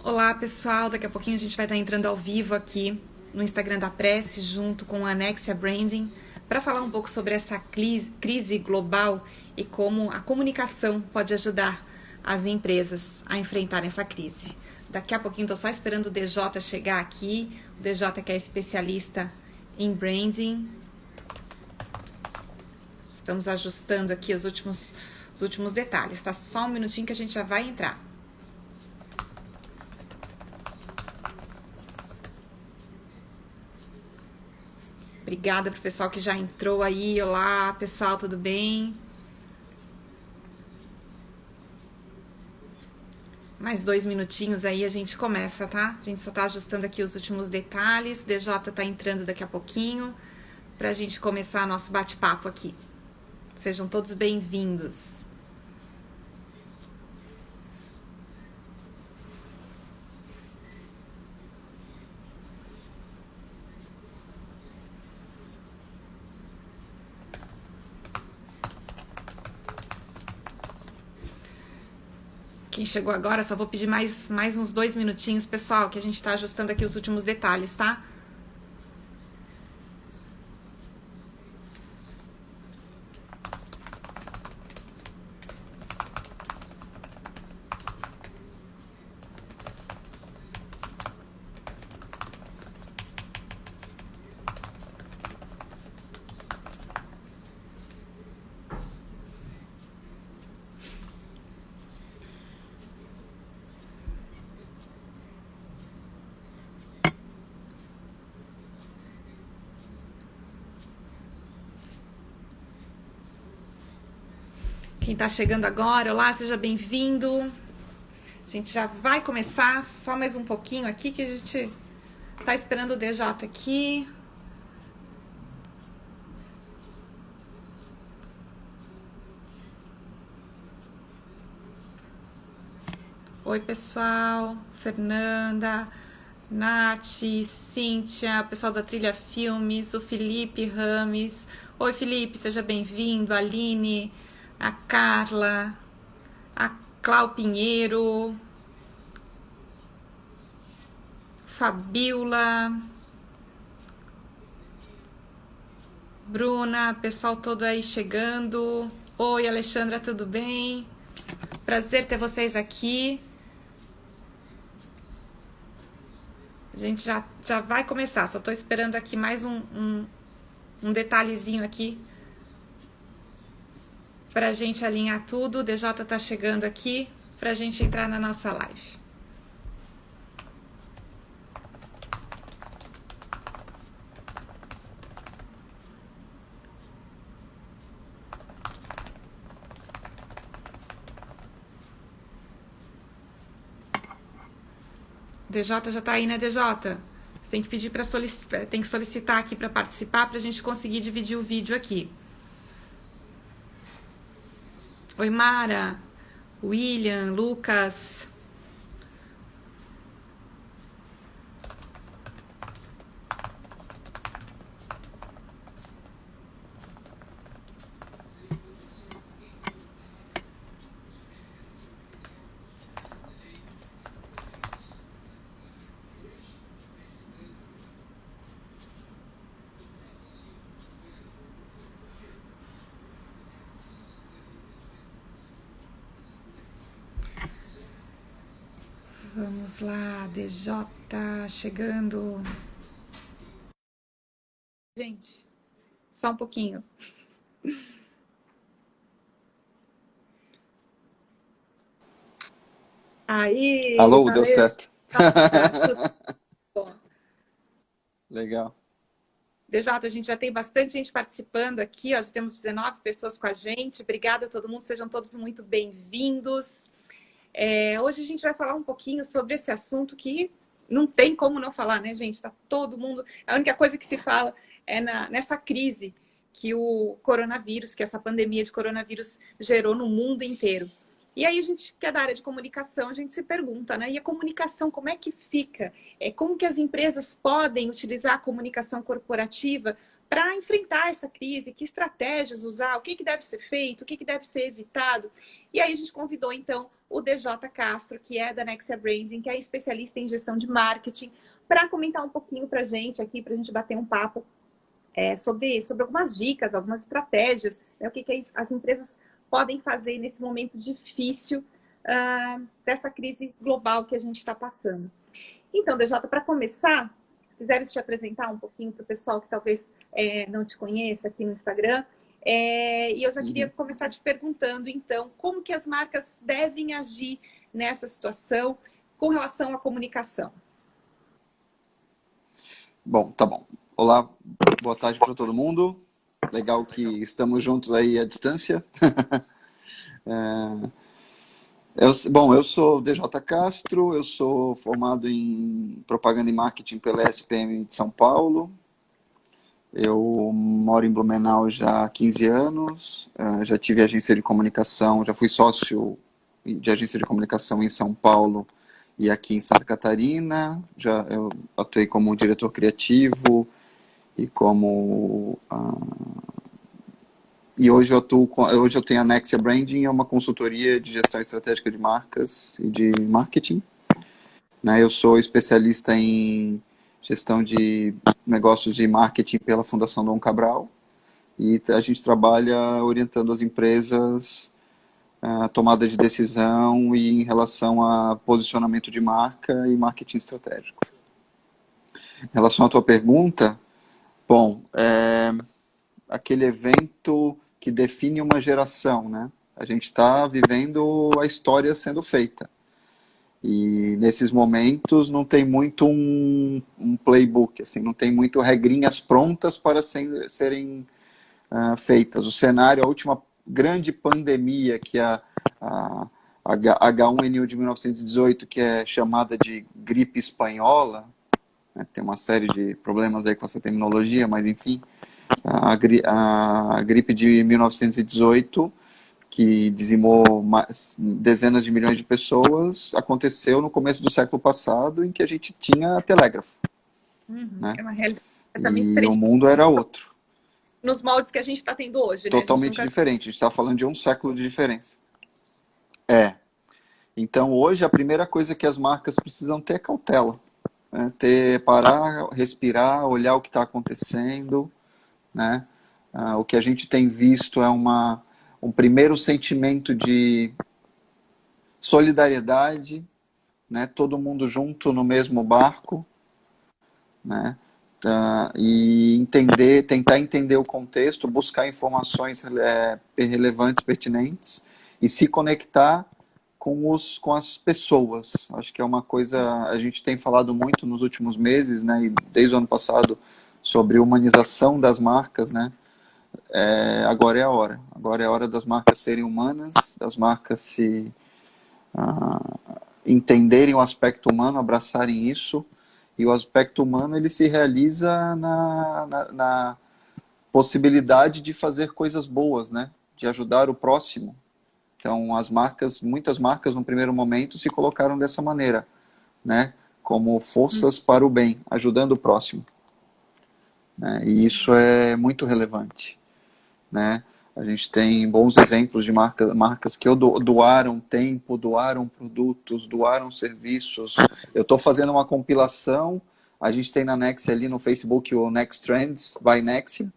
Olá, pessoal. Daqui a pouquinho a gente vai estar entrando ao vivo aqui no Instagram da Prece, junto com a Nexia Branding, para falar um pouco sobre essa crise global e como a comunicação pode ajudar as empresas a enfrentarem essa crise. Daqui a pouquinho estou só esperando o DJ chegar aqui, o DJ que é especialista em branding. Estamos ajustando aqui os últimos detalhes, tá? Só um minutinho que a gente já vai entrar. Obrigada pro pessoal que já entrou aí. Olá, pessoal, tudo bem? Mais 2 minutinhos aí a gente começa, tá? A gente só tá ajustando aqui os últimos detalhes. DJ tá entrando daqui a pouquinho pra gente começar nosso bate-papo aqui. Sejam todos bem-vindos. Quem chegou agora, só vou pedir mais uns 2 minutinhos, pessoal, que a gente tá ajustando aqui os últimos detalhes, tá? Quem tá chegando agora, olá, seja bem-vindo. A gente já vai começar, só mais um pouquinho aqui que a gente tá esperando o DJ aqui. Oi, pessoal, Fernanda, Nath, Cíntia, pessoal da Trilha Filmes, o Felipe Rames. Oi, Felipe, seja bem-vindo. Aline, a Carla, a Clau Pinheiro, Fabiola, Bruna, pessoal todo aí chegando. Oi, Alexandra, tudo bem? Prazer ter vocês aqui. A gente já vai começar, só tô esperando aqui mais um detalhezinho aqui pra gente alinhar tudo. O DJ tá chegando aqui pra gente entrar na nossa live. DJ já tá aí, né, DJ? Você tem que pedir para solicitar, tem que solicitar aqui para participar pra gente conseguir dividir o vídeo aqui. Oi, Mara, William, Lucas. Vamos lá, DJ chegando. Gente, só um pouquinho. Aí, Alô, deu valeu. certo. Tudo bom. Legal. DJ, a gente já tem bastante gente participando aqui, ó, já temos 19 pessoas com a gente. Obrigada a todo mundo, sejam todos muito bem-vindos. Hoje a gente vai falar um pouquinho sobre esse assunto que não tem como não falar, né, gente? Tá todo mundo... A única coisa que se fala é nessa crise que o coronavírus, que essa pandemia de coronavírus gerou no mundo inteiro. E aí a gente, que é da área de comunicação, a gente se pergunta, né? E a comunicação, como é que fica? Como que as empresas podem utilizar a comunicação corporativa para enfrentar essa crise, que estratégias usar, o que, que deve ser feito, o que, que deve ser evitado. E aí a gente convidou, então, o DJ Castro, que é da Nexia Branding, que é especialista em gestão de marketing, para comentar um pouquinho para a gente aqui, para a gente bater um papo sobre algumas dicas, algumas estratégias, né, o que, que as empresas podem fazer nesse momento difícil dessa crise global que a gente está passando. Então, DJ, para começar, se quiseres te apresentar um pouquinho para o pessoal que talvez não te conheça aqui no Instagram, e eu já queria começar te perguntando, então, como que as marcas devem agir nessa situação com relação à comunicação? Bom, tá bom. Olá, boa tarde para todo mundo. Legal que estamos juntos aí à distância. Eu sou o DJ Castro, eu sou formado em propaganda e marketing pela SPM de São Paulo. Eu moro em Blumenau já há 15 anos, já tive agência de comunicação, já fui sócio de agência de comunicação em São Paulo e aqui em Santa Catarina. Eu atuei como diretor criativo e e hoje hoje eu tenho a Nexia Branding, é uma consultoria de gestão estratégica de marcas e de marketing. Né? Eu sou especialista em gestão de negócios de marketing pela Fundação Dom Cabral e a gente trabalha orientando as empresas a tomada de decisão e em relação a posicionamento de marca e marketing estratégico. Em relação à tua pergunta, bom, aquele evento que define uma geração, né? A gente está vivendo a história sendo feita. E nesses momentos não tem muito um playbook, assim, não tem muito regrinhas prontas para serem feitas. O cenário, a última grande pandemia, que é a H1N1 de 1918, que é chamada de gripe espanhola, né? Tem uma série de problemas aí com essa terminologia, mas enfim, a gripe de 1918, que dizimou dezenas de milhões de pessoas, aconteceu no começo do século passado, em que a gente tinha telégrafo. Né? É uma realidade completamente e diferente. O mundo era outro. Nos moldes que a gente está tendo hoje, né? Totalmente diferente. A gente está falando de um século de diferença. Então, hoje, a primeira coisa que as marcas precisam ter é cautela. Né? Parar, respirar, olhar o que está acontecendo. Né? O que a gente tem visto é um primeiro sentimento de solidariedade, né? Todo mundo junto no mesmo barco, né? E tentar entender o contexto, buscar informações relevantes, pertinentes e se conectar com as pessoas. Acho que é uma coisa, a gente tem falado muito nos últimos meses, né? E desde o ano passado, sobre humanização das marcas, né? Agora é a hora. Agora é a hora das marcas serem humanas, das marcas se entenderem o aspecto humano, abraçarem isso. E o aspecto humano, ele se realiza na possibilidade de fazer coisas boas, né? De ajudar o próximo. Então, muitas marcas, no primeiro momento, se colocaram dessa maneira, né? Como forças para o bem, ajudando o próximo. Né? E isso é muito relevante. Né? A gente tem bons exemplos de marcas que doaram tempo, doaram produtos, doaram serviços. Eu estou fazendo uma compilação, a gente tem na Nexia ali no Facebook o Next Trends by Nexia,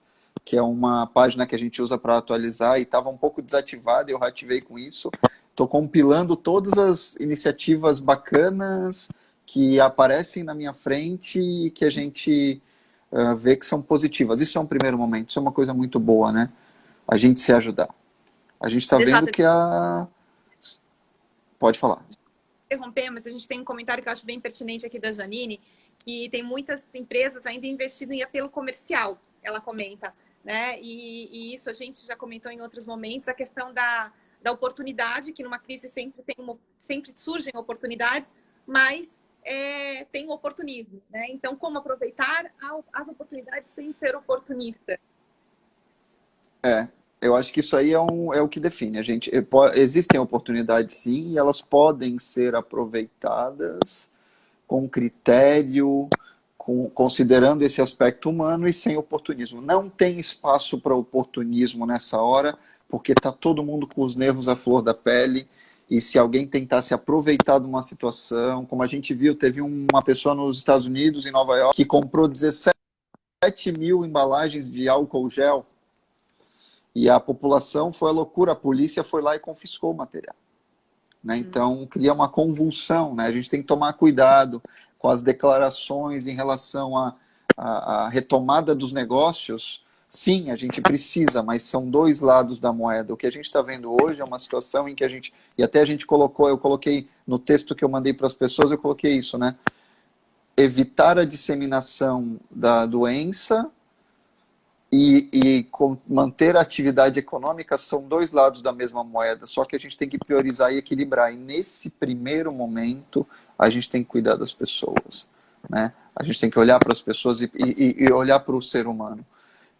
que é uma página que a gente usa para atualizar e estava um pouco desativada, eu reativei com isso. Estou compilando todas as iniciativas bacanas que aparecem na minha frente e que a gente vê que são positivas. Isso é um primeiro momento, isso é uma coisa muito boa, né? A gente se ajudar. A gente está vendo que Pode falar. Interromper, mas a gente tem um comentário que eu acho bem pertinente aqui da Janine, que tem muitas empresas ainda investindo em apelo comercial, ela comenta, né? E isso a gente já comentou em outros momentos, a questão da oportunidade, que numa crise sempre surgem oportunidades, mas tem o oportunismo, né? Então, como aproveitar as oportunidades sem ser oportunista? Eu acho que isso aí é o que define. Existem oportunidades, sim, e elas podem ser aproveitadas com critério, considerando esse aspecto humano e sem oportunismo. Não tem espaço para oportunismo nessa hora, porque está todo mundo com os nervos à flor da pele, e se alguém tentar se aproveitar de uma situação, como a gente viu, teve uma pessoa nos Estados Unidos, em Nova York, que comprou 17 mil embalagens de álcool gel, e a população foi à loucura, a polícia foi lá e confiscou o material. Né? Então, cria uma convulsão. Né? A gente tem que tomar cuidado com as declarações em relação à retomada dos negócios. Sim, a gente precisa, mas são dois lados da moeda. O que a gente está vendo hoje é uma situação em que a gente... E até a gente colocou, eu coloquei no texto que eu mandei para as pessoas, eu coloquei isso, né? Evitar a disseminação da doença e manter a atividade econômica são dois lados da mesma moeda, só que a gente tem que priorizar e equilibrar. E nesse primeiro momento, a gente tem que cuidar das pessoas. Né? A gente tem que olhar para as pessoas e olhar para o ser humano.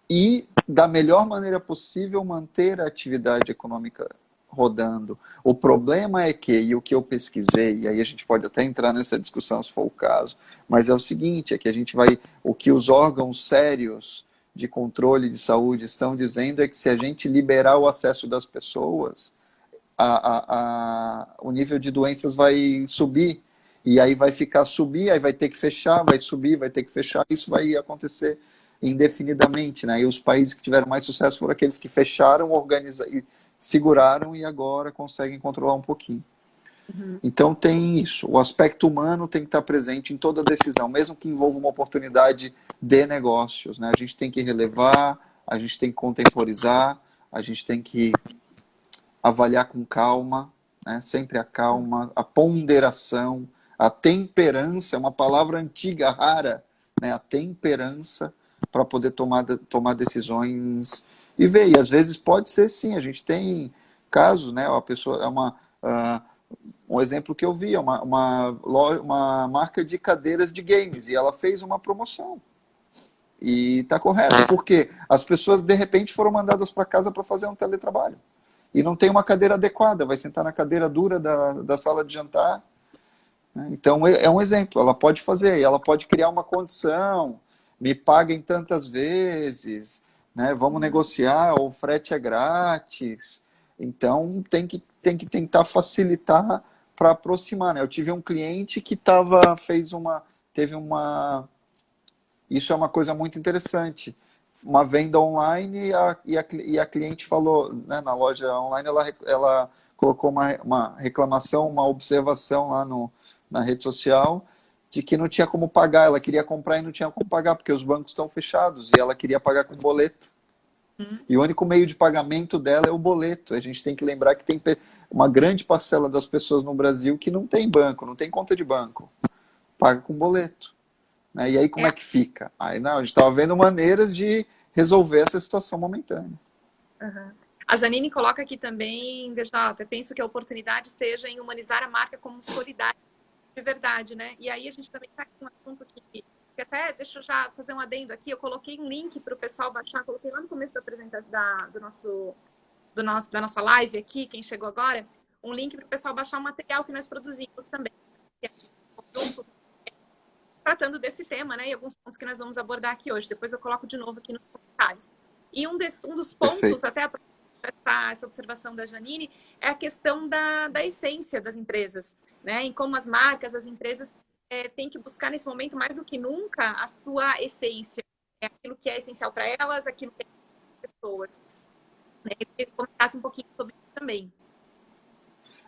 E, da melhor maneira possível, manter a atividade econômica rodando. O problema é que, e o que eu pesquisei, e aí a gente pode até entrar nessa discussão se for o caso, mas é o seguinte, é que a gente vai... O que os órgãos sérios de controle de saúde estão dizendo é que se a gente liberar o acesso das pessoas, o nível de doenças vai subir, e aí vai subir, aí vai ter que fechar, vai subir, vai ter que fechar, isso vai acontecer indefinidamente, né? E os países que tiveram mais sucesso foram aqueles que fecharam, seguraram e agora conseguem controlar um pouquinho. Então tem isso, o aspecto humano tem que estar presente em toda decisão, mesmo que envolva uma oportunidade de negócios, né? A gente tem que relevar, a gente tem que contemporizar, a gente tem que avaliar com calma, né? Sempre a calma, a ponderação, a temperança, é uma palavra antiga, rara, né? A temperança para poder tomar decisões e ver, e às vezes pode ser sim, a gente tem casos, né? A pessoa é um exemplo que eu vi, uma marca de cadeiras de games, e ela fez uma promoção. E está correto, porque as pessoas de repente foram mandadas para casa para fazer um teletrabalho. E não tem uma cadeira adequada, vai sentar na cadeira dura da sala de jantar. Né? Então é um exemplo, ela pode fazer, ela pode criar uma condição, me paguem tantas vezes, né? Vamos negociar, o frete é grátis. Então tem que tentar facilitar para aproximar, né? Eu tive um cliente que isso é uma coisa muito interessante, uma venda online e a cliente falou, né, na loja online, ela colocou uma reclamação, uma observação lá na rede social de que não tinha como pagar, ela queria comprar e não tinha como pagar, porque os bancos estão fechados, e ela queria pagar com boleto. E o único meio de pagamento dela é o boleto. A gente tem que lembrar que tem uma grande parcela das pessoas no Brasil que não tem banco, não tem conta de banco. Paga com boleto. Né? E aí como é que fica? Aí não, a gente estava vendo maneiras de resolver essa situação momentânea. A Janine coloca aqui também, DJ, penso que a oportunidade seja em humanizar a marca como solidária de verdade, né? E aí a gente também está com um assunto que até, deixa eu já fazer um adendo aqui, eu coloquei um link para o pessoal baixar, coloquei lá no começo da apresentação da nossa live aqui, quem chegou agora, um link para o pessoal baixar o material que nós produzimos também, tratando desse tema, né, e alguns pontos que nós vamos abordar aqui hoje. Depois eu coloco de novo aqui nos comentários. E um dos pontos, perfeito, até essa observação da Janine, é a questão da essência das empresas, né, em como as marcas, as empresas têm que buscar nesse momento, mais do que nunca, a sua essência, aquilo que é essencial para elas, aquilo que é para as pessoas. Né? Eu queria que comentasse um pouquinho sobre isso também.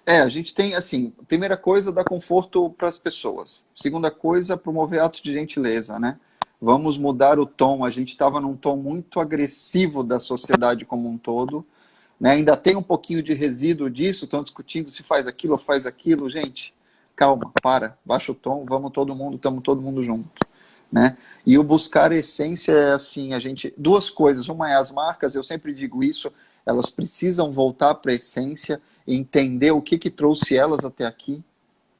A gente tem, assim, primeira coisa, dar conforto para as pessoas. Segunda coisa, promover atos de gentileza, né? Vamos mudar o tom. A gente estava num tom muito agressivo da sociedade como um todo, né? Ainda tem um pouquinho de resíduo disso, estão discutindo se faz aquilo ou faz aquilo. Gente, calma, baixa o tom, estamos todo mundo junto. Né? E o buscar a essência é assim, duas coisas, uma é as marcas, eu sempre digo isso, elas precisam voltar para a essência e entender o que trouxe elas até aqui,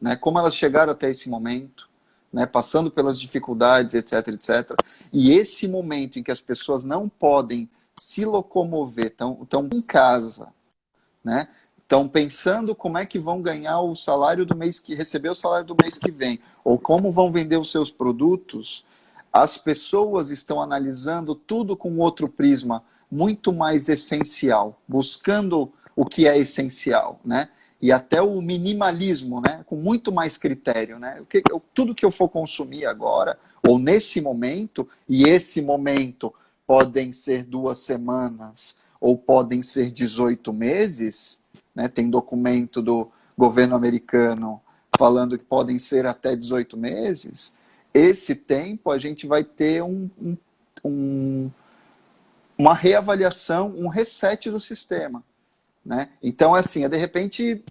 né? Como elas chegaram até esse momento, né? Passando pelas dificuldades, etc, etc. E esse momento em que as pessoas não podem se locomover, estão em casa, né? Estão pensando como é que vão ganhar receber o salário do mês que vem, ou como vão vender os seus produtos, as pessoas estão analisando tudo com outro prisma, muito mais essencial, buscando o que é essencial, né? E até o minimalismo, né? Com muito mais critério, né? Tudo que eu for consumir agora, ou nesse momento, e esse momento podem ser 2 semanas, ou podem ser 18 meses, né? Tem documento do governo americano falando que podem ser até 18 meses, esse tempo a gente vai ter uma reavaliação, um reset do sistema, né? Então, assim, de repente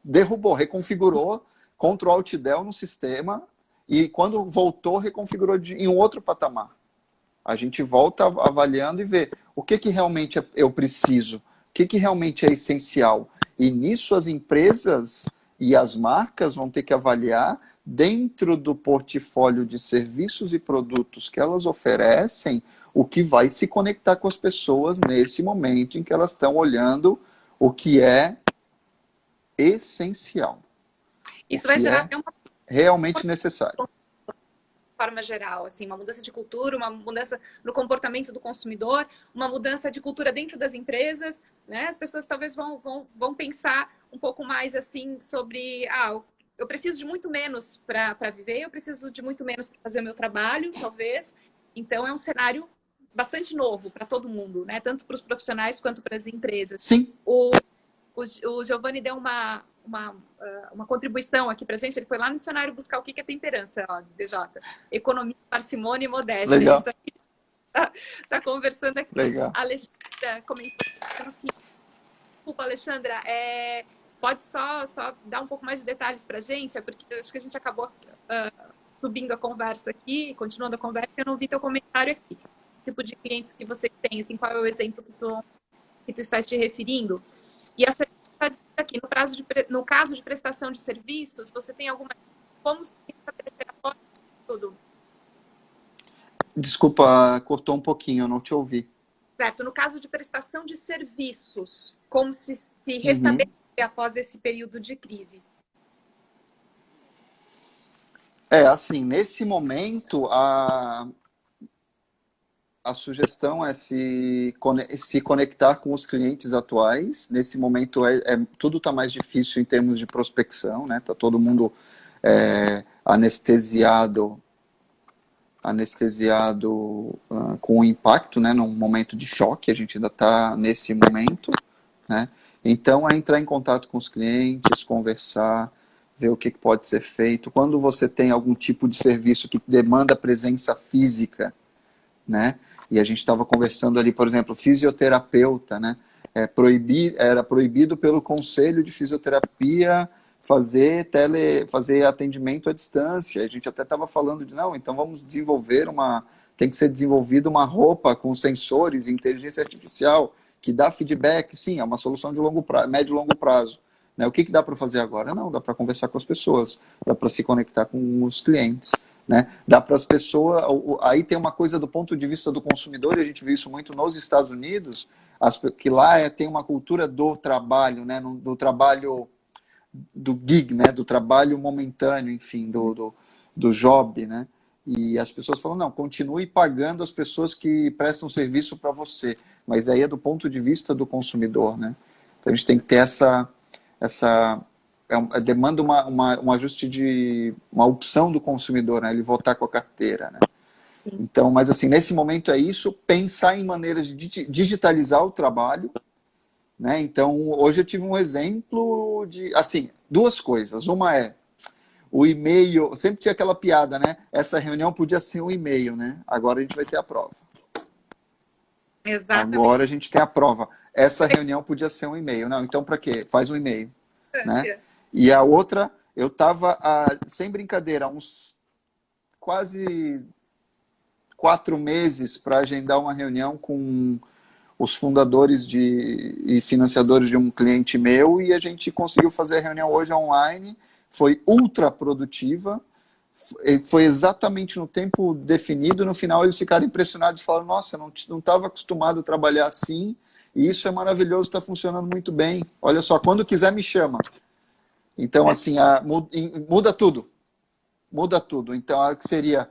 derrubou, reconfigurou, Ctrl Alt Del no sistema, e quando voltou, reconfigurou em um outro patamar. A gente volta avaliando e vê o que realmente eu preciso, o que realmente é essencial. E nisso as empresas e as marcas vão ter que avaliar, dentro do portfólio de serviços e produtos que elas oferecem, o que vai se conectar com as pessoas nesse momento em que elas estão olhando o que é essencial. Isso vai gerar até uma realmente necessário. De forma geral, assim, uma mudança de cultura, uma mudança no comportamento do consumidor, uma mudança de cultura dentro das empresas, né? As pessoas talvez vão pensar um pouco mais assim sobre, eu preciso de muito menos para viver, eu preciso de muito menos para fazer o meu trabalho, talvez. Então é um cenário bastante novo para todo mundo, né? Tanto para os profissionais quanto para as empresas. Sim. O Giovanni deu uma contribuição aqui para a gente. Ele foi lá no dicionário buscar o que é temperança, ó, DJ. Economia, parcimônia e modéstia. Legal. Isso aqui tá conversando aqui. Legal. A Alexandra comentou assim, desculpa, Alexandra, pode só dar um pouco mais de detalhes para a gente? É porque eu acho que a gente acabou subindo a conversa aqui, continuando a conversa, eu não vi teu comentário aqui. Que tipo de clientes que você tem, assim, qual é o exemplo que tu estás te referindo? E a gente está dizendo aqui, no caso de prestação de serviços, você tem alguma... Como se estabelecer após tudo? Desculpa, cortou um pouquinho, eu não te ouvi. Certo. No caso de prestação de serviços, como se restabelecer após esse período de crise? Assim, nesse momento, a sugestão é se conectar com os clientes atuais. Nesse momento, tudo está mais difícil em termos de prospecção, né? Está todo mundo anestesiado com o impacto, né? Num momento de choque, a gente ainda está nesse momento, né? Então, é entrar em contato com os clientes, conversar, ver o que pode ser feito. Quando você tem algum tipo de serviço que demanda presença física, né? E a gente estava conversando ali, por exemplo, fisioterapeuta, né? Era proibido pelo Conselho de Fisioterapia fazer atendimento à distância. A gente até estava falando de, não, então vamos desenvolver tem que ser desenvolvida uma roupa com sensores, inteligência artificial, que dá feedback. Sim, é uma solução de médio e longo prazo. Né? O que dá para fazer agora? Não, dá para conversar com as pessoas, dá para se conectar com os clientes. Né? Dá para as pessoas, aí tem uma coisa do ponto de vista do consumidor, e a gente vê isso muito nos Estados Unidos, que lá tem uma cultura do trabalho, né? Do trabalho do gig, né? Do trabalho momentâneo, enfim, do job, né? E as pessoas falam, não, continue pagando as pessoas que prestam serviço para você, mas aí é do ponto de vista do consumidor, né? Então a gente tem que ter demanda um ajuste de uma opção do consumidor, né? Ele votar com a carteira, né? Então, mas assim, nesse momento é isso, pensar em maneiras de digitalizar o trabalho, né? Então, hoje eu tive um exemplo de, assim, 2 coisas. Uma é o e-mail, sempre tinha aquela piada, né? Essa reunião podia ser um e-mail, né? Agora a gente vai ter a prova. Exatamente. Agora a gente tem a prova. Essa reunião podia ser um e-mail. Não, então para quê? Faz um e-mail, né? E a outra, eu estava, sem brincadeira, uns quase 4 meses para agendar uma reunião com os fundadores e financiadores de um cliente meu, e a gente conseguiu fazer a reunião hoje online, foi ultra produtiva, foi exatamente no tempo definido. No final eles ficaram impressionados e falaram, nossa, não estava acostumado a trabalhar assim, e isso é maravilhoso, está funcionando muito bem, olha só, quando quiser me chama. Então, assim, muda tudo. Muda tudo. Então, que seria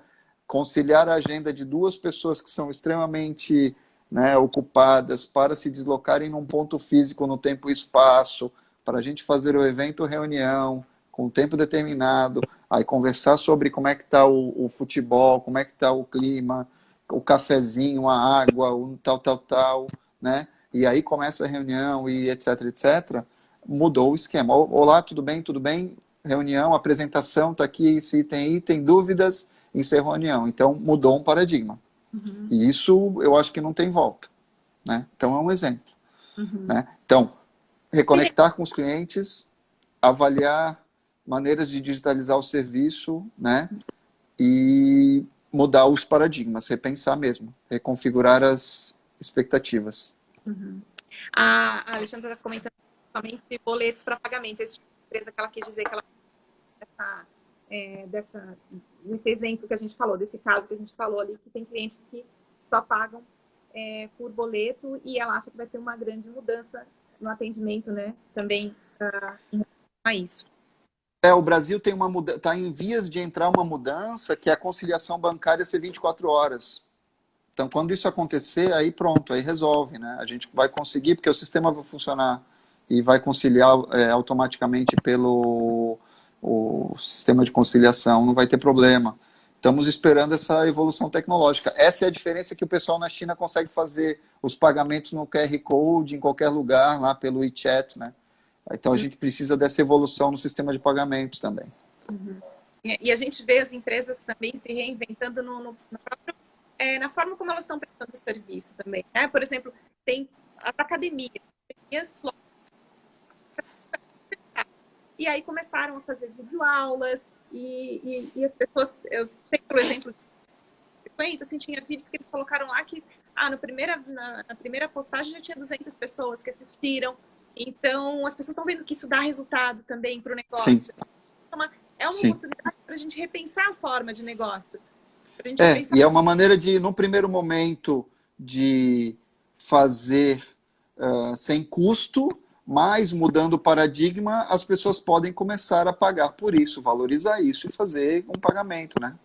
conciliar a agenda de duas pessoas que são extremamente, né, ocupadas para se deslocarem num ponto físico no tempo e espaço, para a gente fazer o evento reunião com tempo determinado, aí conversar sobre como é que está o futebol, como é que está o clima, o cafezinho, a água, o tal, né? E aí começa a reunião e etc. Mudou o esquema. Olá, tudo bem? Tudo bem? Reunião, apresentação, está aqui, se tem aí, tem dúvidas, encerrou a reunião. Então, mudou um paradigma. E isso eu acho que não tem volta, né? Então, é um exemplo. Né? Então, reconectar com os clientes, avaliar maneiras de digitalizar o serviço, né? E mudar os paradigmas, repensar mesmo, reconfigurar as expectativas. A Alexandra está comentando somente boletos para pagamento. Esse tipo de empresa que ela quis dizer que ela nesse exemplo que a gente falou, desse caso que a gente falou ali, que tem clientes que só pagam por boleto, e ela acha que vai ter uma grande mudança no atendimento, né? Também em relação a isso. O Brasil tem está em vias de entrar uma mudança que é a conciliação bancária ser 24 horas. Então, quando isso acontecer, aí pronto, aí resolve, né? A gente vai conseguir, porque o sistema vai funcionar e vai conciliar automaticamente pelo o sistema de conciliação, não vai ter problema. Estamos esperando essa evolução tecnológica. Essa é a diferença que o pessoal na China consegue fazer os pagamentos no QR Code, em qualquer lugar, lá pelo WeChat, né? Então, a gente precisa dessa evolução no sistema de pagamentos também. E a gente vê as empresas também se reinventando na forma como elas estão prestando o serviço também, né? Por exemplo, tem as academias, e aí começaram a fazer videoaulas e as pessoas, eu tenho, por exemplo, assim, tinha vídeos que eles colocaram lá que na primeira postagem já tinha 200 pessoas que assistiram. Então, as pessoas estão vendo que isso dá resultado também para o negócio. Sim. É uma oportunidade para a gente repensar a forma de negócio. E é uma maneira de, no primeiro momento, de fazer sem custo, mas mudando o paradigma, as pessoas podem começar a pagar por isso, valorizar isso e fazer um pagamento, né?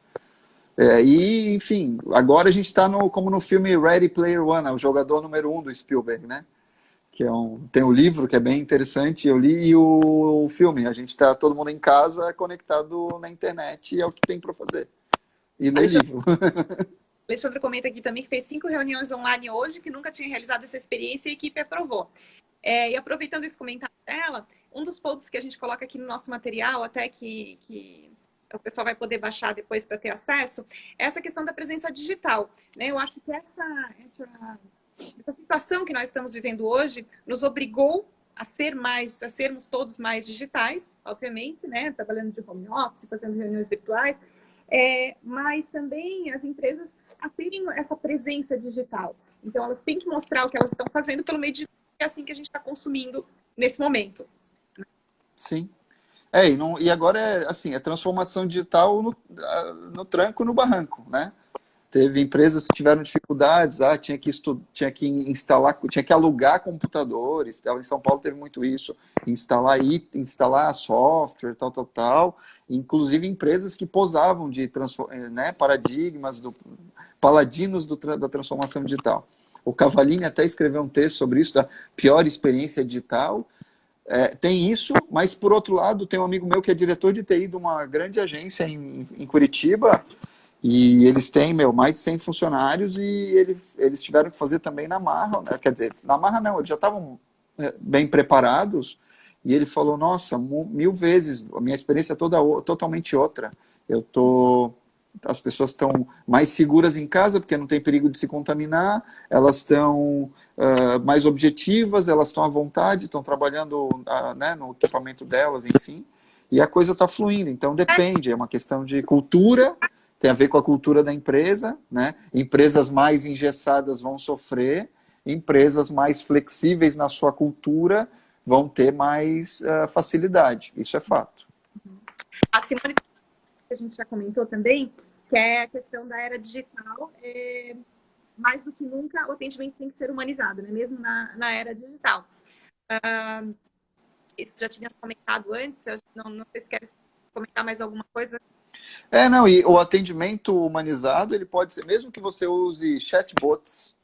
E, enfim, agora a gente está como no filme Ready Player One, o jogador número 1 do Spielberg, né? Que tem um livro que é bem interessante, eu li, e o filme. A gente está todo mundo em casa, conectado na internet, e é o que tem para fazer. E ler livro. Alexandre comenta aqui também que fez 5 reuniões online hoje, que nunca tinha realizado essa experiência e a equipe aprovou. E aproveitando esse comentário dela, um dos pontos que a gente coloca aqui no nosso material, até que o pessoal vai poder baixar depois para ter acesso, é essa questão da presença digital, né? Eu acho que essa situação que nós estamos vivendo hoje nos obrigou a sermos todos mais digitais, obviamente, né? Trabalhando de home office, fazendo reuniões virtuais, mas também as empresas a terem essa presença digital. Então, elas têm que mostrar o que elas estão fazendo pelo meio digital, é assim que a gente está consumindo nesse momento. Sim. E agora é transformação digital no tranco, no barranco, né? Teve empresas que tiveram dificuldades, tinha que instalar, tinha que alugar computadores, em São Paulo teve muito isso, instalar software, tal. Inclusive empresas que posavam de paradigmas, paladinos da transformação digital. O Cavallini até escreveu um texto sobre isso, da pior experiência digital. Tem isso, mas por outro lado, tem um amigo meu que é diretor de TI de uma grande agência em Curitiba, e eles têm, mais de 100 funcionários, e eles tiveram que fazer também na marra, né? Quer dizer, na marra não, eles já estavam bem preparados, e ele falou, nossa, 1000 vezes, a minha experiência é totalmente outra. As pessoas estão mais seguras em casa, porque não tem perigo de se contaminar, elas estão mais objetivas, elas estão à vontade, estão trabalhando no equipamento delas, enfim, e a coisa está fluindo. Então depende, é uma questão de cultura, tem a ver com a cultura da empresa, né? Empresas mais engessadas vão sofrer, empresas mais flexíveis na sua cultura vão ter mais facilidade, isso é fato. A Simone, que a gente já comentou também, que é a questão da era digital, mais do que nunca o atendimento tem que ser humanizado, né? Mesmo na era digital. Isso já tinha comentado antes, não sei se quer comentar mais alguma coisa Não, e o atendimento humanizado, ele pode ser, mesmo que você use chatbots,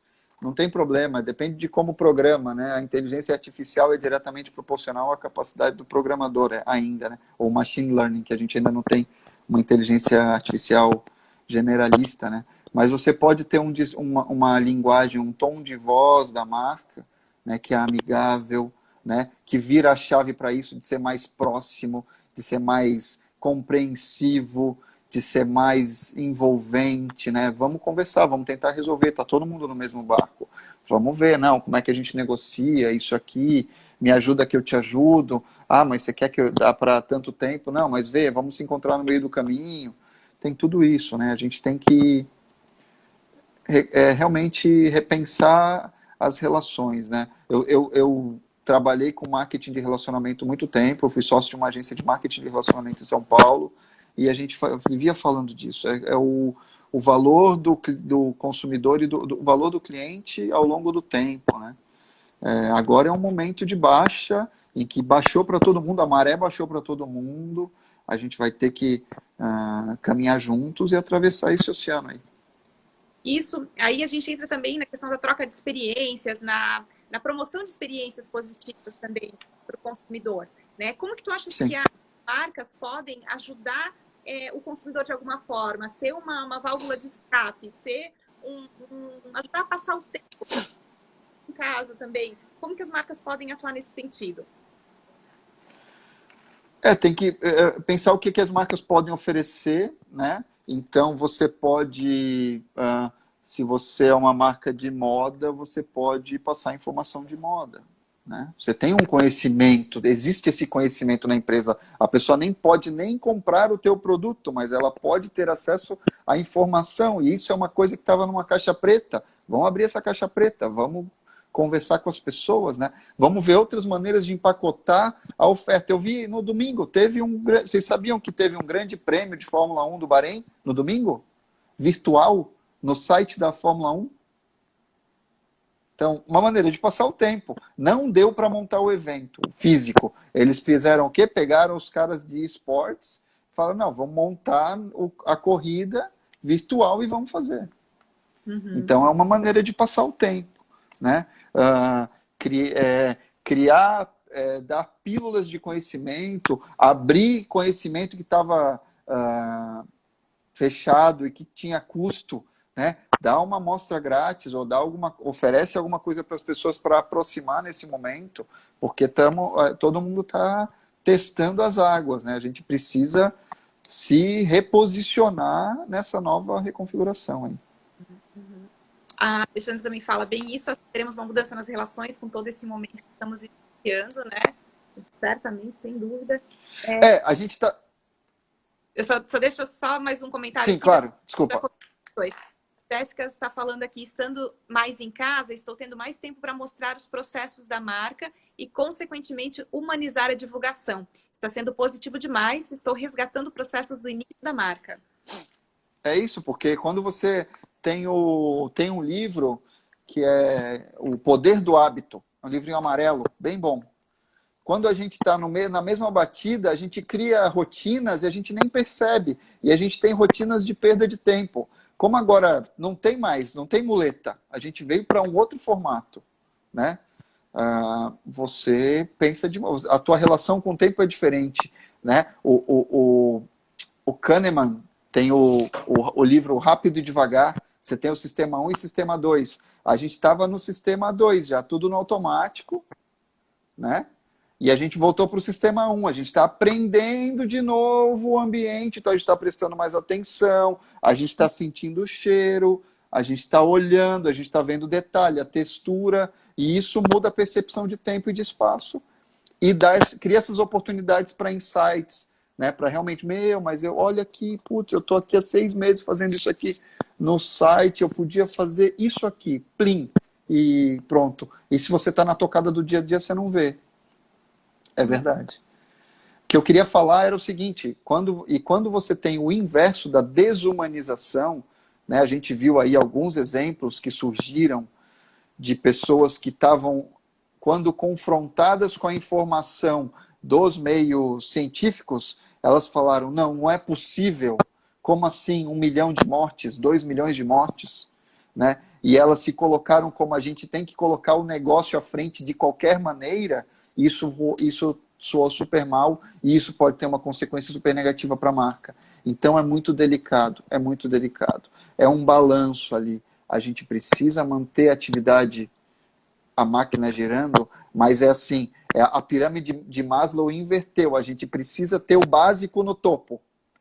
não tem problema, depende de como programa, né? A inteligência artificial é diretamente proporcional à capacidade do programador ainda, né? Ou machine learning, que a gente ainda não tem uma inteligência artificial generalista, né? Mas você pode ter uma linguagem, um tom de voz da marca, né, que é amigável, né, que vira a chave para isso, de ser mais próximo, de ser mais compreensivo, de ser mais envolvente, né? Vamos conversar, vamos tentar resolver, tá todo mundo no mesmo barco. Vamos ver, não, como é que a gente negocia isso aqui, me ajuda que eu te ajudo. Ah, mas você quer que eu dá para tanto tempo? Não, mas vê, vamos se encontrar no meio do caminho. Tem tudo isso, né? A gente tem que realmente repensar as relações, né? Eu trabalhei com marketing de relacionamento muito tempo, eu fui sócio de uma agência de marketing de relacionamento em São Paulo, e a gente vivia falando disso. O valor do consumidor e do valor do cliente ao longo do tempo, né? Agora é um momento de baixa, em que baixou para todo mundo, a maré baixou para todo mundo, a gente vai ter que caminhar juntos e atravessar esse oceano aí. Isso, aí a gente entra também na questão da troca de experiências, na promoção de experiências positivas também para o consumidor, né? Como que tu achas Sim. que as marcas podem ajudar o consumidor de alguma forma, ser uma válvula de escape, ser ajudar a passar o tempo em casa também? Como que as marcas podem atuar nesse sentido? Tem que pensar o que as marcas podem oferecer, né? Então, você pode, se você é uma marca de moda, você pode passar informação de moda, né? Você tem um conhecimento, existe esse conhecimento na empresa. A pessoa nem pode nem comprar o teu produto, mas ela pode ter acesso à informação. E isso é uma coisa que estava numa caixa preta. Vamos abrir essa caixa preta, vamos conversar com as pessoas, né? Vamos ver outras maneiras de empacotar a oferta. Eu vi no domingo, vocês sabiam que teve um grande prêmio de Fórmula 1 do Bahrein no domingo? Virtual, no site da Fórmula 1? Então, uma maneira de passar o tempo. Não deu para montar o evento físico. Eles fizeram o quê? Pegaram os caras de esportes, falaram, não, vamos montar a corrida virtual e vamos fazer. Uhum. Então, é uma maneira de passar o tempo, né? Criar, dar pílulas de conhecimento, abrir conhecimento que estava fechado e que tinha custo, né? Dá uma amostra grátis ou oferece alguma coisa para as pessoas para aproximar nesse momento, porque todo mundo está testando as águas, né? A gente precisa se reposicionar nessa nova reconfiguração aí. A Alexandre também fala bem isso, teremos uma mudança nas relações com todo esse momento que estamos vivenciando, né? Certamente, sem dúvida. A gente está... Eu só deixo só mais um comentário. Sim, aqui claro, desculpa. Jéssica está falando aqui, estando mais em casa, estou tendo mais tempo para mostrar os processos da marca e, consequentemente, humanizar a divulgação. Está sendo positivo demais, estou resgatando processos do início da marca. É isso, porque quando você tem um livro que é O Poder do Hábito, um livrinho amarelo, bem bom. Quando a gente está na mesma batida, a gente cria rotinas e a gente nem percebe. E a gente tem rotinas de perda de tempo. Como agora não tem muleta, a gente veio para um outro formato, né? Você pensa a tua relação com o tempo é diferente, né? O Kahneman tem o livro Rápido e Devagar. Você tem o sistema 1 e sistema 2. A gente estava no sistema 2, já tudo no automático, né? E a gente voltou para o sistema 1. A gente está aprendendo de novo o ambiente, então a gente está prestando mais atenção, a gente está sentindo o cheiro, a gente está olhando, a gente está vendo o detalhe, a textura, e isso muda a percepção de tempo e de espaço e cria essas oportunidades para insights, né? Para realmente, mas olha aqui, putz, eu estou aqui há 6 meses fazendo isso aqui no site, eu podia fazer isso aqui, plim, e pronto. E se você está na tocada do dia a dia, você não vê. É verdade. O que eu queria falar era o seguinte, quando você tem o inverso da desumanização, né, a gente viu aí alguns exemplos que surgiram de pessoas que estavam, quando confrontadas com a informação dos meios científicos, elas falaram, não é possível, como assim 1 milhão de mortes, 2 milhões de mortes, né? E elas se colocaram como a gente tem que colocar o negócio à frente de qualquer maneira, isso soou super mal e isso pode ter uma consequência super negativa para a marca. Então é muito delicado, é muito delicado. É um balanço ali. A gente precisa manter a atividade, a máquina girando, mas é assim, a pirâmide de Maslow inverteu. A gente precisa ter o básico no topo.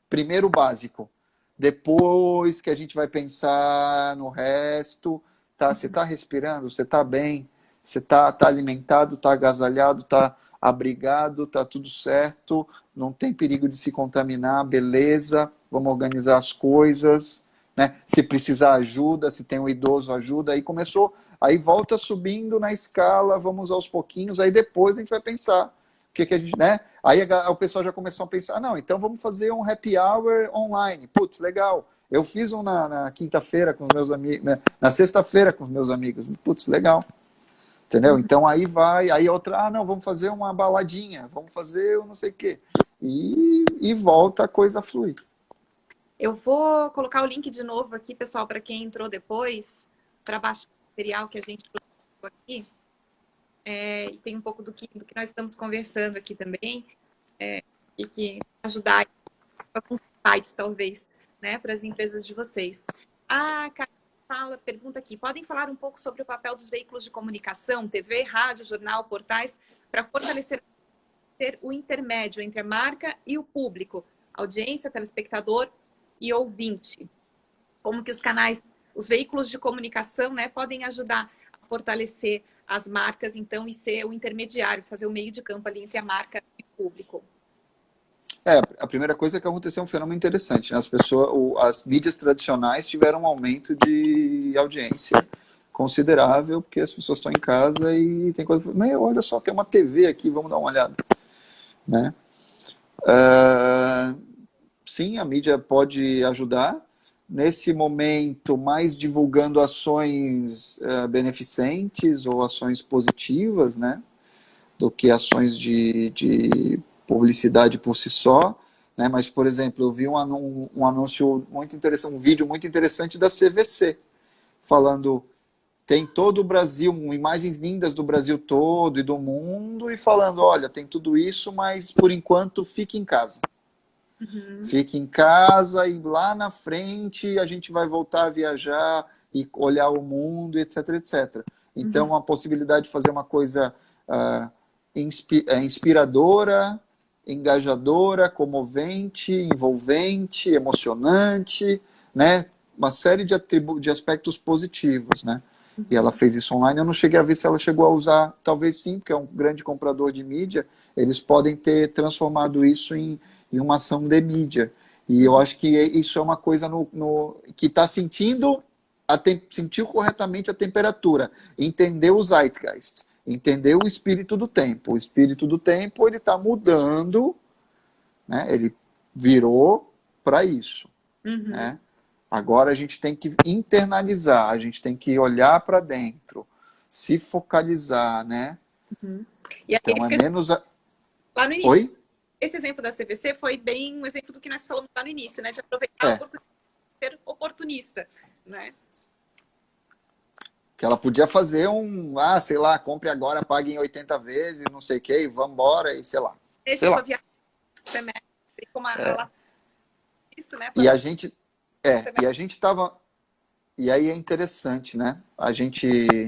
Primeiro o básico. Depois que a gente vai pensar no resto, tá? Você está respirando, você está bem, você tá alimentado, está agasalhado, está abrigado, está tudo certo, não tem perigo de se contaminar, beleza, vamos organizar as coisas, né? Se precisar ajuda, se tem um idoso, ajuda. Aí começou, aí volta subindo na escala, vamos aos pouquinhos, aí depois a gente vai pensar o que a gente, né? Aí o pessoal já começou a pensar, não, então vamos fazer um happy hour online. Putz, legal. Eu fiz um na quinta-feira com os meus amigos, na sexta-feira com os meus amigos. Putz, legal. Entendeu? Então aí vai, aí outra, não, vamos fazer uma baladinha, vamos fazer o não sei o quê. E volta a coisa a fluir. Eu vou colocar o link de novo aqui, pessoal, para quem entrou depois, para baixar o material que a gente colocou aqui. E tem um pouco do que nós estamos conversando aqui também, e que ajudar com sites, talvez, né, para as empresas de vocês. A Carla pergunta aqui, podem falar um pouco sobre o papel dos veículos de comunicação, TV, rádio, jornal, portais, para fortalecer o intermédio entre a marca e o público, audiência, telespectador e ouvinte? Como que os canais, os veículos de comunicação, né, podem ajudar a fortalecer as marcas, então, e ser o intermediário, fazer o meio de campo ali entre a marca e o público? A primeira coisa é que aconteceu um fenômeno interessante, né? As mídias tradicionais tiveram um aumento de audiência considerável, porque as pessoas estão em casa e tem coisa, olha só, tem uma TV aqui, vamos dar uma olhada, né? Sim, a mídia pode ajudar. Nesse momento, mais divulgando ações beneficentes ou ações positivas, né? Do que ações de publicidade por si só. Né? Mas, por exemplo, eu vi um anúncio muito interessante, um vídeo muito interessante da CVC, falando, tem todo o Brasil, imagens lindas do Brasil todo e do mundo, e falando, olha, tem tudo isso, mas por enquanto fique em casa. Fique em casa e lá na frente a gente vai voltar a viajar e olhar o mundo, etc, etc. Então, a possibilidade de fazer uma coisa inspiradora, engajadora, comovente, envolvente, emocionante, né? Uma série de aspectos positivos, né? E ela fez isso online. Eu não cheguei a ver se ela chegou a usar, talvez sim, porque é um grande comprador de mídia. Eles podem ter transformado isso em uma ação de mídia. E eu acho que isso é uma coisa que está sentiu corretamente a temperatura, entendeu o zeitgeist, entendeu o espírito do tempo. O espírito do tempo ele está mudando, né? Ele virou para isso. Né? Agora a gente tem que internalizar, a gente tem que olhar para dentro, se focalizar, né? E então é menos... Lá no início. Oi? Esse exemplo da CVC foi bem um exemplo do que nós falamos lá no início, né? De aproveitar a oportunidade, ser oportunista, né? Que ela podia fazer sei lá, compre agora, pague em 80 vezes, não sei o que, e vamos embora, e sei lá. Deixa sua viagem semestre, como isso, né? E a gente tava... E aí é interessante, né? A gente...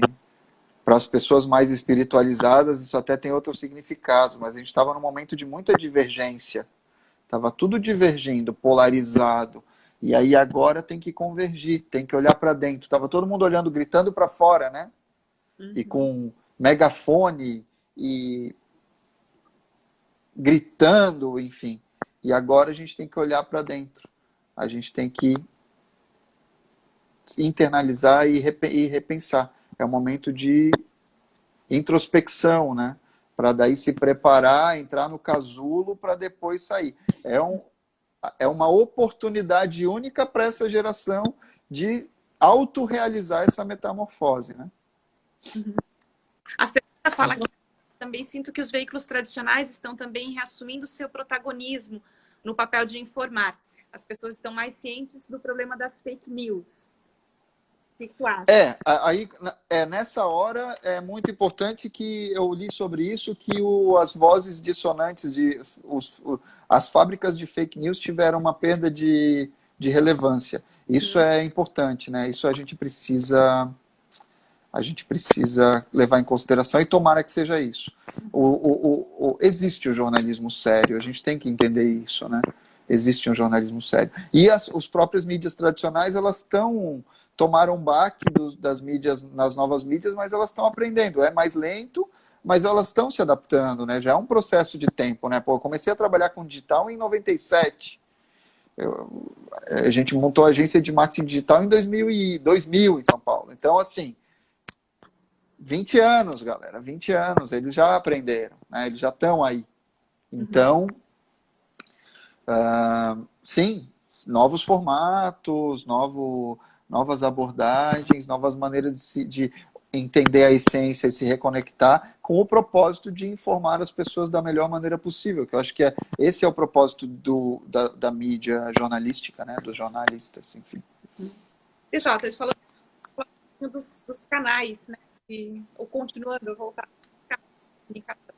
Para as pessoas mais espiritualizadas, isso até tem outros significados, mas a gente estava num momento de muita divergência. Estava tudo divergindo, polarizado. E aí agora tem que convergir, tem que olhar para dentro. Estava todo mundo olhando, gritando para fora, né? E com megafone e gritando, enfim. E agora a gente tem que olhar para dentro. A gente tem que internalizar e repensar. É um momento de introspecção, né? Para daí se preparar, entrar no casulo para depois sair. É uma oportunidade única para essa geração de autorrealizar essa metamorfose, né? A Fernanda fala aqui também sinto que os veículos tradicionais estão também reassumindo o seu protagonismo no papel de informar. As pessoas estão mais cientes do problema das fake news. O que tu achas? Aí, nessa hora é muito importante que eu li sobre isso, que as vozes dissonantes, as fábricas de fake news tiveram uma perda de relevância. Isso é importante, né? Isso a gente precisa levar em consideração e tomara que seja isso. Existe o jornalismo sério, a gente tem que entender isso, né? Existe um jornalismo sério. E os próprias mídias tradicionais, elas tomaram um baque das mídias, nas novas mídias, mas elas estão aprendendo. É mais lento, mas elas estão se adaptando, né? Já é um processo de tempo, né? Pô, eu comecei a trabalhar com digital em 97. A gente montou a agência de marketing digital em 2000 em São Paulo. Então, assim, 20 anos, galera, 20 anos, eles já aprenderam, né? Eles já estão aí. Então, sim, novos formatos, novas abordagens, novas maneiras de entender a essência e se reconectar com o propósito de informar as pessoas da melhor maneira possível, que eu acho que esse é o propósito da mídia jornalística, né? Dos jornalistas, enfim. Jota, falando dos canais, né? Ou continuando, eu voltar à comunicação.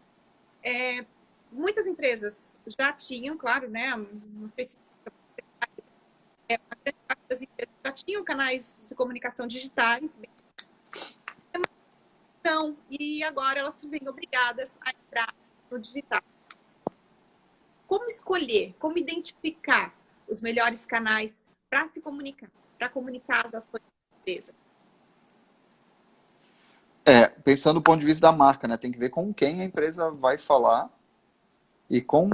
Muitas empresas já tinham, claro, né? No Facebook, a grande parte das empresas já tinham canais de comunicação digitais, então, e agora elas se veem obrigadas a entrar no digital. Como escolher, como identificar os melhores canais para se comunicar, para comunicar as ações da empresa? Pensando do ponto de vista da marca, né? Tem que ver com quem a empresa vai falar e com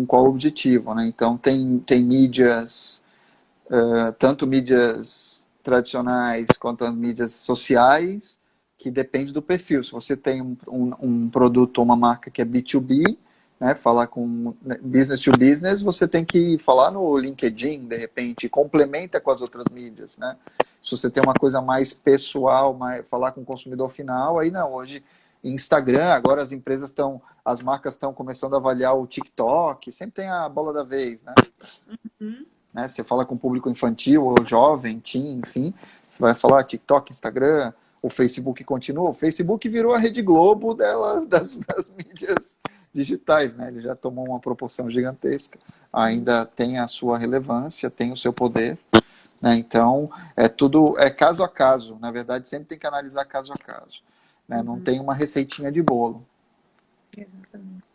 qual objetivo, né? Então, tem mídias, tanto mídias tradicionais quanto as mídias sociais, que depende do perfil. Se você tem um produto ou uma marca que é B2B, né, falar com business to business, você tem que falar no LinkedIn, de repente, complementa com as outras mídias, né? Se você tem uma coisa mais pessoal, falar com o consumidor final, aí não, hoje Instagram, agora as marcas estão começando a avaliar o TikTok, sempre tem a bola da vez, né? Né? Você fala com o público infantil ou jovem, teen, enfim, você vai falar TikTok, Instagram, o Facebook continua. O Facebook virou a Rede Globo das mídias digitais, né? Ele já tomou uma proporção gigantesca, ainda tem a sua relevância, tem o seu poder, né? Então, é caso a caso. Na verdade, sempre tem que analisar caso a caso, né? Não tem uma receitinha de bolo. Exatamente.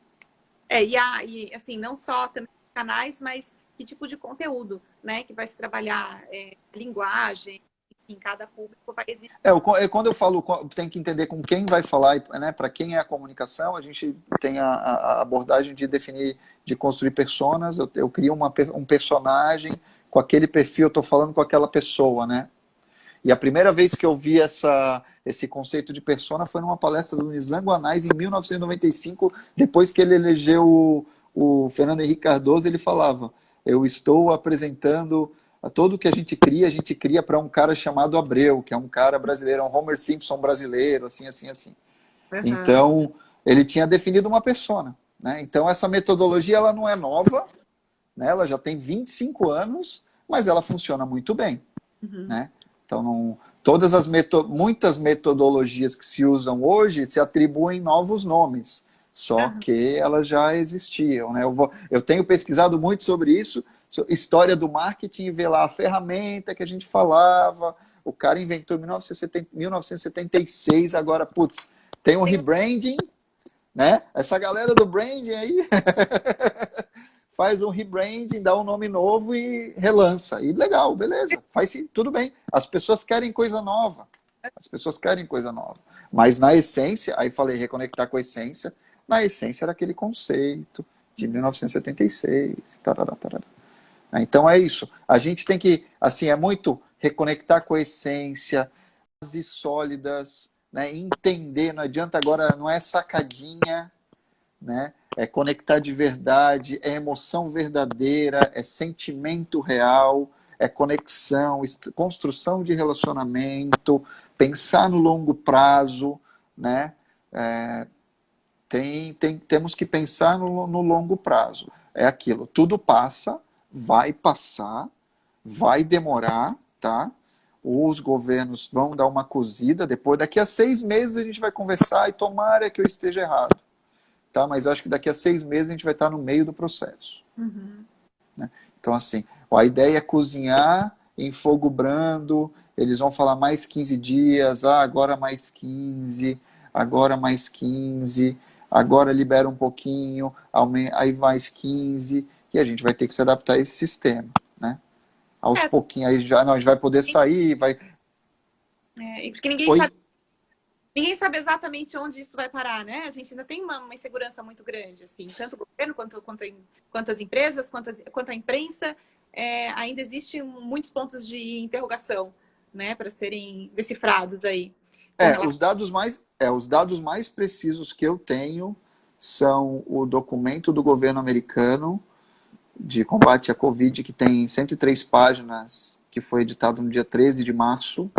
E assim, não só também canais, mas que tipo de conteúdo, né? Que vai se trabalhar linguagem, em cada público vai existir. Quando eu falo, tem que entender com quem vai falar, né? Para quem é a comunicação, a gente tem a abordagem de definir, de construir personas. Eu crio um personagem, com aquele perfil, eu estou falando com aquela pessoa, né? E a primeira vez que eu vi esse conceito de persona foi numa palestra do Nizam Guanais em 1995, depois que ele elegeu o Fernando Henrique Cardoso. Ele falava: eu estou apresentando tudo que a gente cria para um cara chamado Abreu, que é um cara brasileiro, um Homer Simpson brasileiro, assim. Então, ele tinha definido uma persona, né? Então, essa metodologia, ela não é nova, né? Ela já tem 25 anos, mas ela funciona muito bem, né? Então, muitas metodologias que se usam hoje se atribuem novos nomes, só que elas já existiam, né? Eu tenho pesquisado muito sobre isso, história do marketing, e ver lá a ferramenta que a gente falava. O cara inventou em 1976, agora, putz, tem um rebranding, né? Essa galera do branding aí faz um rebranding, dá um nome novo e relança. E legal, beleza, tudo bem. As pessoas querem coisa nova. Mas na essência, aí falei reconectar com a essência, na essência era aquele conceito de 1976. Tarará, tarará. Então é isso. A gente tem que, assim, é muito reconectar com a essência, bases sólidas, né? Entender, não adianta agora, não é sacadinha, né? É conectar de verdade, é emoção verdadeira, é sentimento real, é conexão, construção de relacionamento, pensar no longo prazo, né? Temos que pensar no longo prazo. É aquilo, tudo passa, vai passar, vai demorar, tá? Os governos vão dar uma cozida, depois, daqui a 6 meses a gente vai conversar e tomara que eu esteja errado, tá? Mas eu acho que daqui a 6 meses a gente vai estar no meio do processo. Uhum. Né? Então, assim, a ideia é cozinhar em fogo brando, eles vão falar mais 15 dias, agora mais 15, agora mais 15, agora libera um pouquinho, aí mais 15, e a gente vai ter que se adaptar a esse sistema, né? Aos pouquinhos, aí já, não, a gente vai poder sair, vai... Porque ninguém sabe exatamente onde isso vai parar, né? A gente ainda tem uma insegurança muito grande, assim, tanto o governo quanto as empresas, quanto a imprensa, ainda existem muitos pontos de interrogação, né, para serem decifrados aí. Os dados mais precisos que eu tenho são o documento do governo americano de combate à Covid, que tem 103 páginas, que foi editado no dia 13 de março,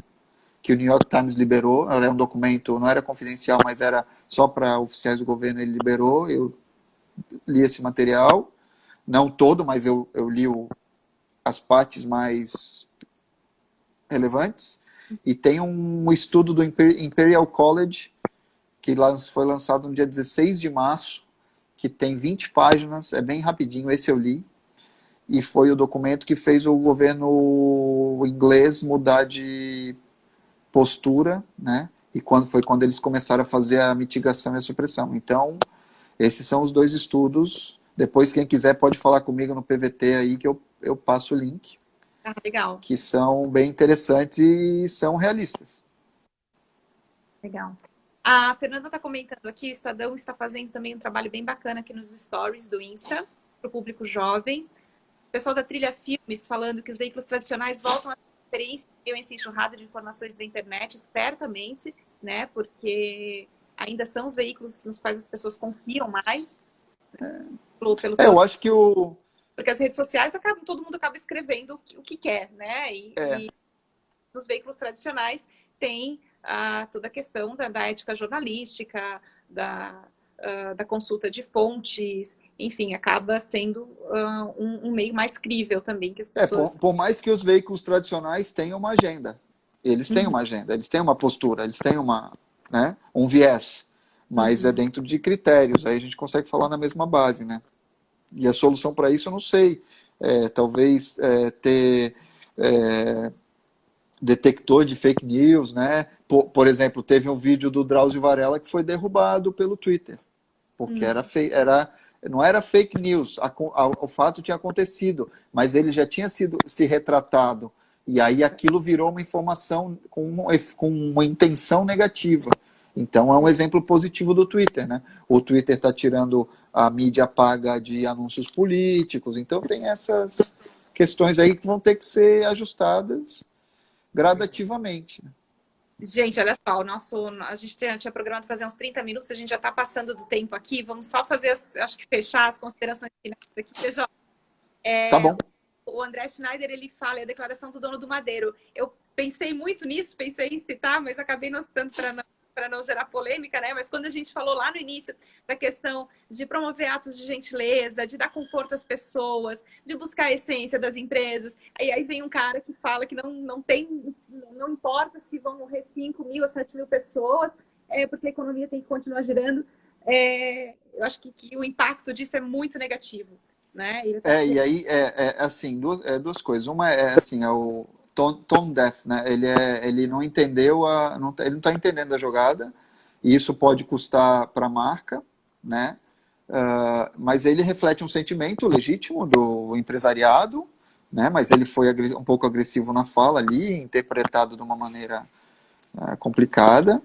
que o New York Times liberou. Era um documento, não era confidencial, mas era só para oficiais do governo, ele liberou. Eu li esse material, não todo, mas eu li as partes mais relevantes. E tem um estudo do Imperial College, que foi lançado no dia 16 de março, que tem 20 páginas, é bem rapidinho, esse eu li. E foi o documento que fez o governo inglês mudar de postura, né? E foi quando eles começaram a fazer a mitigação e a supressão. Então, esses são os dois estudos. Depois, quem quiser pode falar comigo no PVT aí, que eu passo o link. Ah, legal. Que são bem interessantes e são realistas. Legal. A Fernanda está comentando aqui, o Estadão está fazendo também um trabalho bem bacana aqui nos stories do Insta, para o público jovem. O pessoal da Trilha Filmes falando que os veículos tradicionais voltam a ter experiência essa enxurrada de informações da internet, certamente, né? Porque ainda são os veículos nos quais as pessoas confiam mais. Eu acho que Porque as redes sociais todo mundo acaba escrevendo o que quer, né? E nos veículos tradicionais tem toda a questão da ética jornalística, da consulta de fontes, enfim, acaba sendo um meio mais crível também que as pessoas... Por mais que os veículos tradicionais tenham uma agenda. Eles têm uma agenda, eles têm uma postura, eles têm um viés, mas é dentro de critérios, aí a gente consegue falar na mesma base, né? E a solução para isso eu não sei. Talvez ter detector de fake news, né? Por exemplo, teve um vídeo do Drauzio Varela que foi derrubado pelo Twitter, porque não era fake news, o fato tinha acontecido, mas ele já tinha se retratado, e aí aquilo virou uma informação com uma intenção negativa. Então é um exemplo positivo do Twitter, né? O Twitter está tirando a mídia paga de anúncios políticos, então tem essas questões aí que vão ter que ser ajustadas gradativamente. Gente, olha só, a gente tinha programado fazer uns 30 minutos, a gente já está passando do tempo aqui, vamos só fazer, acho que fechar as considerações finais aqui. Tá bom. O André Schneider, ele fala, é a declaração do dono do Madeiro. Eu pensei muito nisso, pensei em citar, mas acabei não citando para não gerar polêmica, né? Mas quando a gente falou lá no início da questão de promover atos de gentileza, de dar conforto às pessoas, de buscar a essência das empresas, aí vem um cara que fala que não importa se vão morrer 5 mil ou 7 mil pessoas, porque a economia tem que continuar girando. Eu acho que o impacto disso é muito negativo, né? E aí, assim, duas coisas. Uma assim, o tone deaf, né? Ele não entendeu, ele não está entendendo a jogada, e isso pode custar para a marca, né? Mas ele reflete um sentimento legítimo do empresariado, né? Mas ele foi um pouco agressivo na fala ali, interpretado de uma maneira complicada.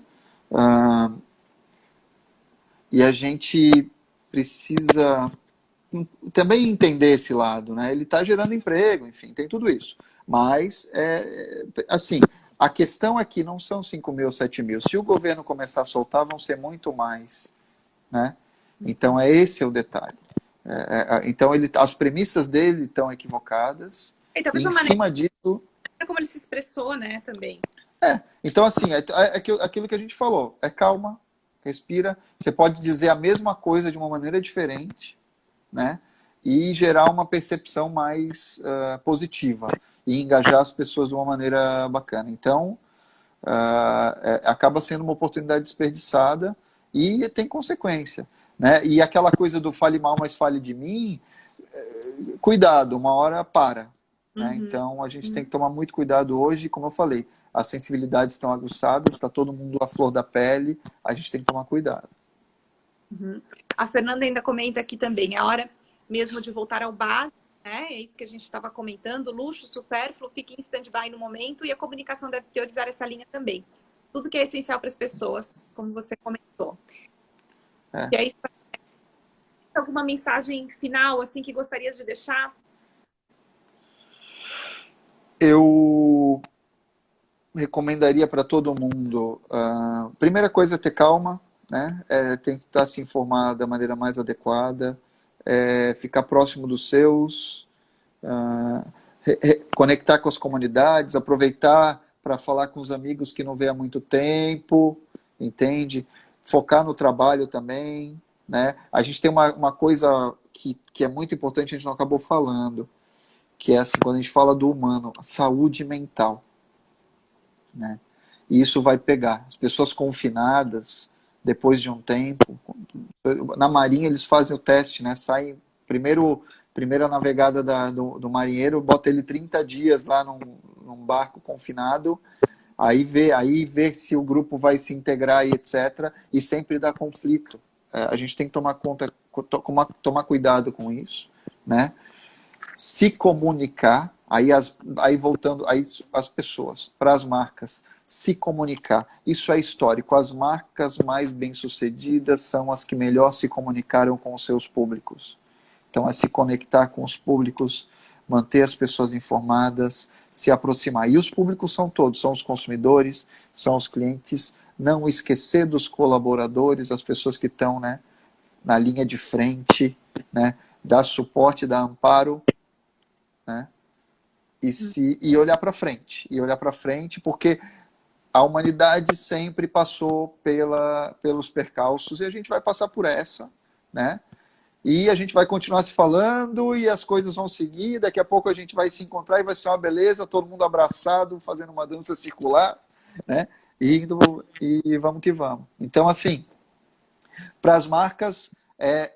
E a gente precisa também entender esse lado, né? Ele está gerando emprego, enfim, tem tudo isso. Mas, assim, a questão aqui não são 5 mil, 7 mil. Se o governo começar a soltar, vão ser muito mais, né? Então, esse é o detalhe. Então, as premissas dele estão equivocadas. E em cima disso... Como ele se expressou, né, também. Então, assim, aquilo que a gente falou, é calma, respira. Você pode dizer a mesma coisa de uma maneira diferente, né? E gerar uma percepção mais positiva e engajar as pessoas de uma maneira bacana. Então, acaba sendo uma oportunidade desperdiçada e tem consequência, né? E aquela coisa do fale mal, mas fale de mim, cuidado, uma hora para, né? Uhum. Então a gente tem que tomar muito cuidado hoje, como eu falei, as sensibilidades estão aguçadas, está todo mundo à flor da pele, a gente tem que tomar cuidado. Uhum. A Fernanda ainda comenta aqui também, é hora mesmo de voltar ao básico, né? É isso que a gente estava comentando, luxo, supérfluo, fique em stand-by no momento e a comunicação deve priorizar essa linha também. Tudo que é essencial para as pessoas, como você comentou. É. E aí, alguma mensagem final assim que gostarias de deixar? Eu recomendaria para todo mundo, primeira coisa é ter calma, né? Tentar se informar da maneira mais adequada, ficar próximo dos seus, conectar com as comunidades, aproveitar para falar com os amigos que não vê há muito tempo, entende? Focar no trabalho também, né? A gente tem uma coisa que é muito importante, a gente não acabou falando, que é assim, quando a gente fala do humano, a saúde mental, né? E isso vai pegar. As pessoas confinadas, depois de um tempo, na Marinha eles fazem o teste, né? Sai primeira navegada do marinheiro, bota ele 30 dias lá num barco confinado, aí vê se o grupo vai se integrar e etc. E sempre dá conflito. A gente tem que tomar cuidado com isso, né? Se comunicar, aí voltando aí as pessoas, para as marcas, se comunicar. Isso é histórico. As marcas mais bem-sucedidas são as que melhor se comunicaram com os seus públicos. Então, é se conectar com os públicos, manter as pessoas informadas, se aproximar. E os públicos são todos, são os consumidores, são os clientes. Não esquecer dos colaboradores, as pessoas que estão, né, na linha de frente, né, dar suporte, dar amparo, né, e olhar para frente. E olhar para frente, porque a humanidade sempre passou pelos percalços e a gente vai passar por essa, né? E a gente vai continuar se falando e as coisas vão seguir. Daqui a pouco a gente vai se encontrar e vai ser uma beleza, todo mundo abraçado, fazendo uma dança circular, né? E vamos que vamos. Então, assim, para as marcas,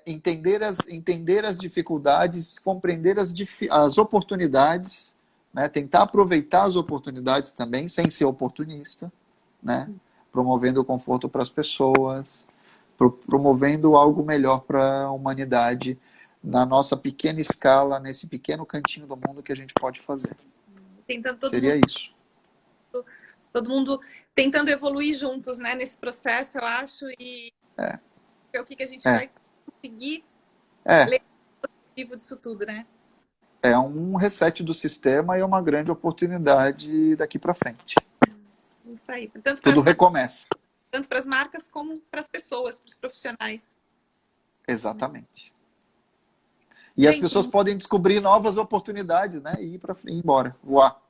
entender as dificuldades, compreender as oportunidades, né? Tentar aproveitar as oportunidades também, sem ser oportunista, né? Promovendo o conforto para as pessoas, promovendo algo melhor para a humanidade na nossa pequena escala, nesse pequeno cantinho do mundo que a gente pode fazer. Tentando Seria isso. Todo mundo tentando evoluir juntos, né, nesse processo, eu acho, e ver o que a gente vai conseguir ler o positivo disso tudo, né? É um reset do sistema e é uma grande oportunidade daqui para frente. Isso aí. Tudo recomeça. Tanto para as marcas como para as pessoas, para os profissionais. Exatamente. E as pessoas podem descobrir novas oportunidades, né? E ir embora, voar.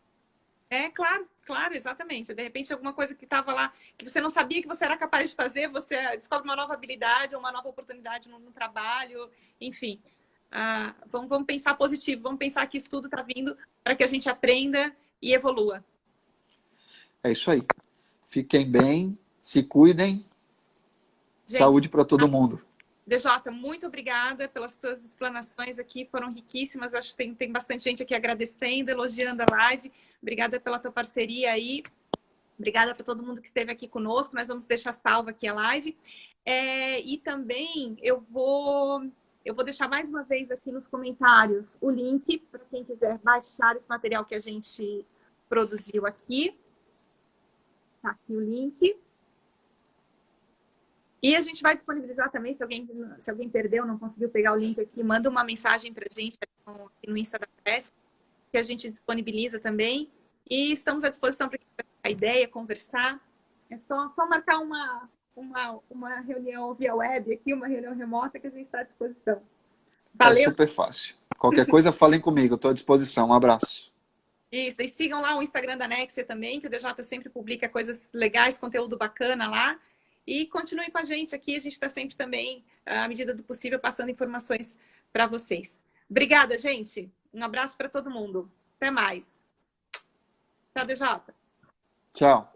Claro, exatamente. De repente, alguma coisa que estava lá, que você não sabia que você era capaz de fazer, você descobre uma nova habilidade, uma nova oportunidade no trabalho, enfim. Vamos pensar positivo, vamos pensar que isso tudo está vindo para que a gente aprenda e evolua. É isso aí. Fiquem bem, se cuidem. Gente, saúde para todo mundo. DJ, muito obrigada pelas tuas explanações aqui, foram riquíssimas. Acho que tem bastante gente aqui agradecendo, elogiando a live. Obrigada pela tua parceria aí. Obrigada para todo mundo que esteve aqui conosco. Nós vamos deixar salva aqui a live. E também eu vou deixar mais uma vez aqui nos comentários o link para quem quiser baixar esse material que a gente produziu aqui. Tá aqui o link. E a gente vai disponibilizar também, se alguém perdeu, não conseguiu pegar o link aqui, manda uma mensagem para a gente aqui no Insta da Press, que a gente disponibiliza também. E estamos à disposição para quem quiser trocar ideia, conversar. É só marcar uma reunião via web aqui, uma reunião remota, que a gente está à disposição. Valeu. É super fácil. Qualquer coisa, falem comigo, estou à disposição. Um abraço. Isso, daí sigam lá o Instagram da Nexia também, que o DJ sempre publica coisas legais, conteúdo bacana lá. E continuem com a gente aqui, a gente está sempre também, à medida do possível, passando informações para vocês. Obrigada, gente. Um abraço para todo mundo. Até mais. Tchau, DJ. Tchau.